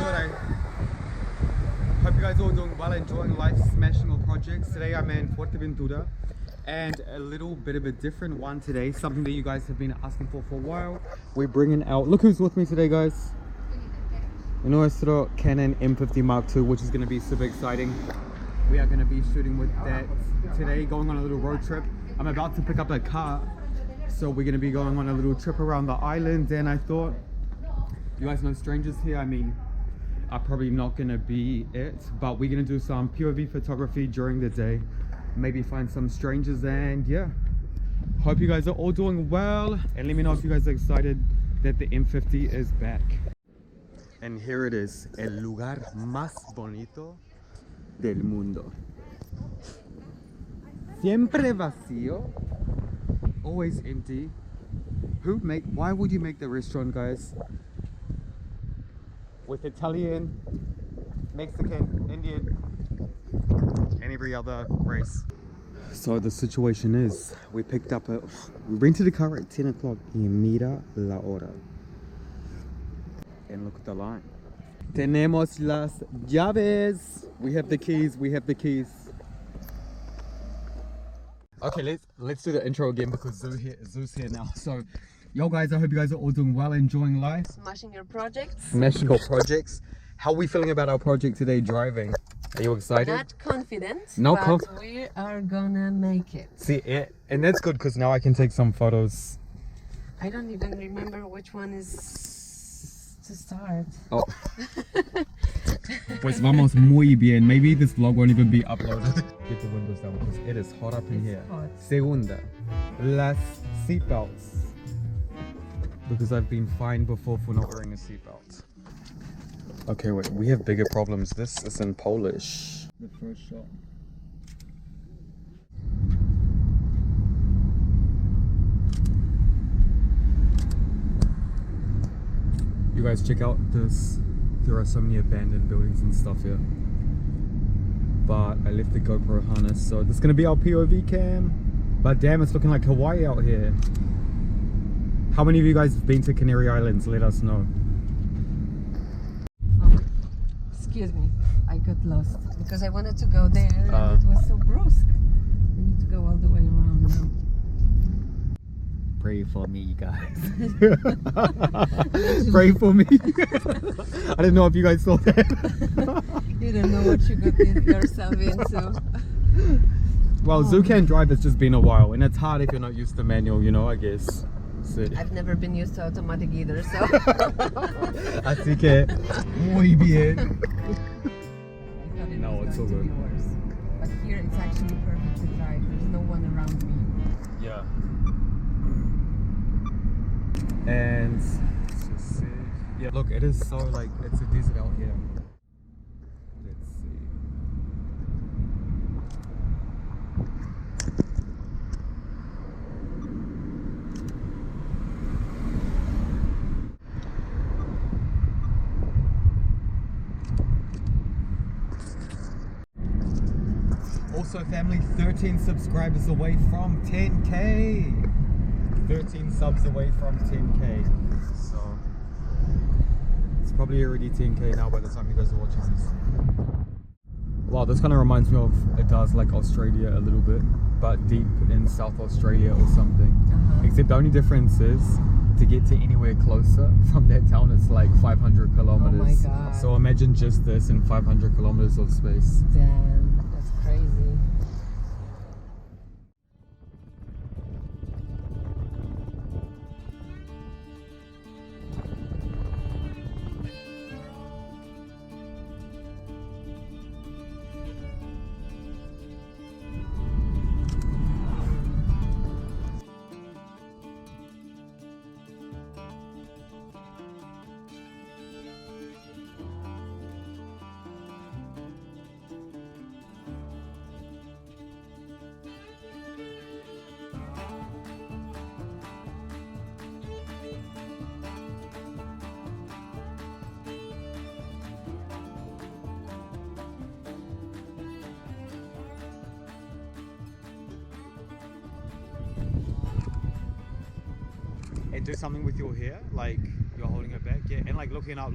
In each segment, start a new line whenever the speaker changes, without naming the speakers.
good. I hope you guys are all doing well, enjoying life, smashing all projects. Today I'm in Fuerteventura, and a little bit of a different one today, something that you guys have been asking for a while. We're bringing out, look who's with me today, guys. Nuestro Canon M50 Mark II, which is going to be super exciting. We are going to be shooting with that today, going on a little road trip. I'm about to pick up a car, so we're going to be going on a little trip around the island, and I thought, you guys know strangers here, I mean, are probably not going to be it, but we're going to do some POV photography during the day, maybe find some strangers, and yeah, hope you guys are all doing well, and let me know if you guys are excited that the M50 is back. And here it is, el lugar más bonito del mundo. Siempre vacío, always empty. Why would you make the restaurant, guys, with Italian, Mexican, Indian, and every other race? So the situation is, we rented a car at 10 o'clock, y mira la hora. And look at the line. Tenemos las llaves. We have the keys, Okay, let's do the intro again because Zoo's here now. So, yo guys, I hope you guys are all doing well, enjoying life.
Smashing your projects.
Smashing our projects. How are we feeling about our project today, driving? Are you excited?
Not confident,
but
we are gonna make it.
See, and that's good because now I can take some photos.
I don't even remember which one is to start.
Oh. Pues vamos muy bien. Maybe this vlog won't even be uploaded. Get the windows down because it is hot up in here.
Hot.
Segunda, las seatbelts. Because I've been fined before for not wearing a seatbelt. Okay, wait, we have bigger problems. This is in Polish. The first shot. You guys check out this. There are so many abandoned buildings and stuff here. But I left the GoPro harness, so this is gonna be our POV cam. But damn, it's looking like Hawaii out here. How many of you guys have been to Canary Islands? Let us know.
Oh, excuse me, I got lost because I wanted to go there and it was so brusque. We need to go all the way around now.
Pray for me, guys. Pray for me. I didn't know if you guys saw that.
You don't know what you got yourself into.
Well, Zoo can drive, it's just been a while, and it's hard if you're not used to manual, you know, I guess. So.
I've never been used to automatic either, so.
Así que, muy bien.
No,
it's all good.
But here it's actually perfect to drive. There's no one around me.
Yeah. And let's just see. Yeah, look, it is so like it's a desert out here. Let's see. Also, family, 13 subscribers away from 10K. 13 subs away from 10K, so it's probably already 10K now by the time you guys are watching this. Wow, this kind of reminds me of, it does, like Australia a little bit, but deep in South Australia or something. Except the only difference is, to get to anywhere closer from that town, it's like 500 kilometers.
Oh my God.
So imagine just this in 500 kilometers of space.
Damn, that's crazy. And do something with your hair, like you're holding it back, yeah, and like looking up.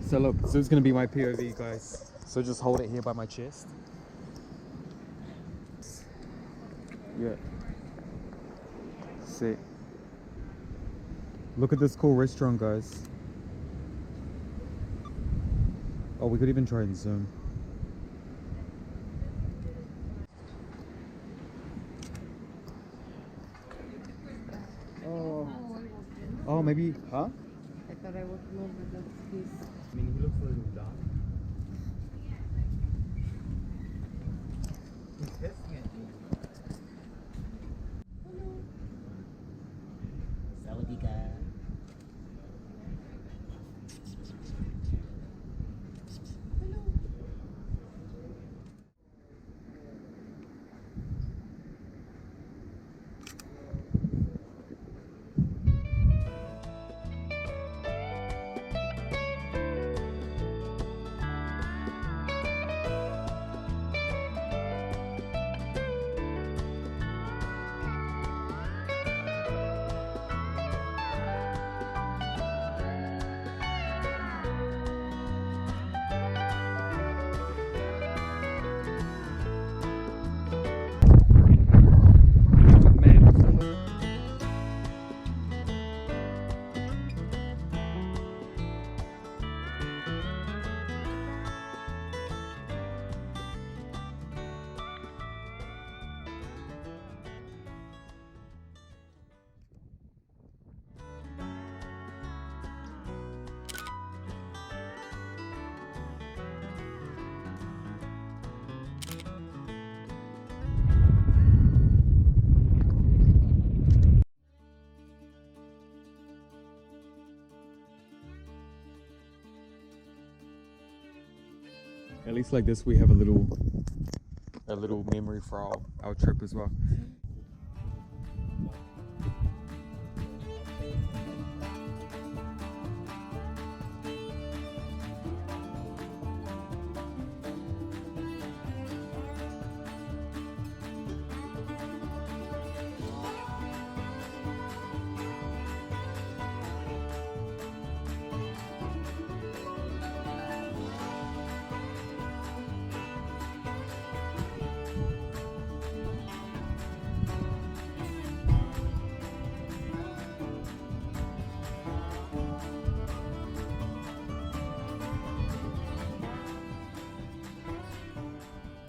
So look, this is gonna be my POV, guys. So just hold it here by my chest. Yeah. See. Look at this cool restaurant, guys. Oh, we could even try and zoom. Oh, maybe, huh?
I thought I would move with this.
I mean, he looks a little dark. He's testing it.
Sawadika.
At least like this, we have a little memory for our trip as well.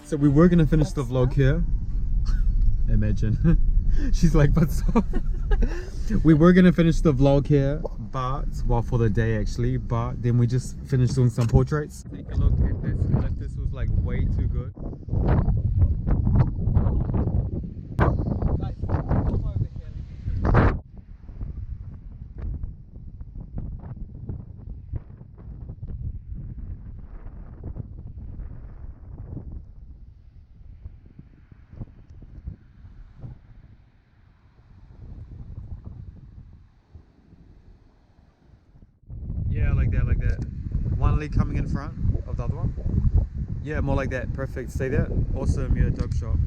So we were gonna finish the vlog here. Imagine. She's like, but so. We were gonna finish the vlog here, but well, for the day actually, but then we just finished doing some portraits. Take a look at this. Like, this was like way too good. Guys, come over here. Yeah, like that. One leg coming in front of the other one. Yeah, more like that. Perfect. Stay there. Awesome. Yeah, dope shot.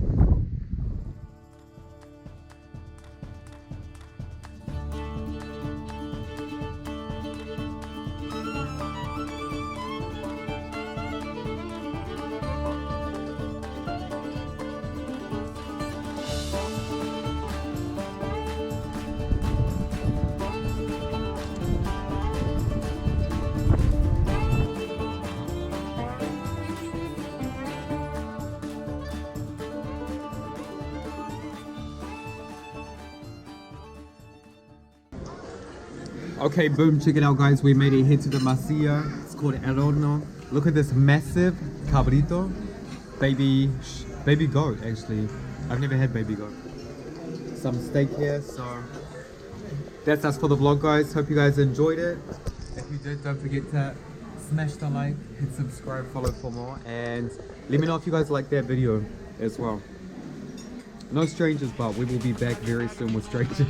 Okay, boom, check it out guys, we made it here to the Masilla. It's called El Horno. Look at this massive cabrito. Baby goat actually. I've never had baby goat. Some steak here, so that's us for the vlog guys. Hope you guys enjoyed it. If you did, don't forget to smash the like, hit subscribe, follow for more, and let me know if you guys like that video as well. No strangers, but we will be back very soon with strangers.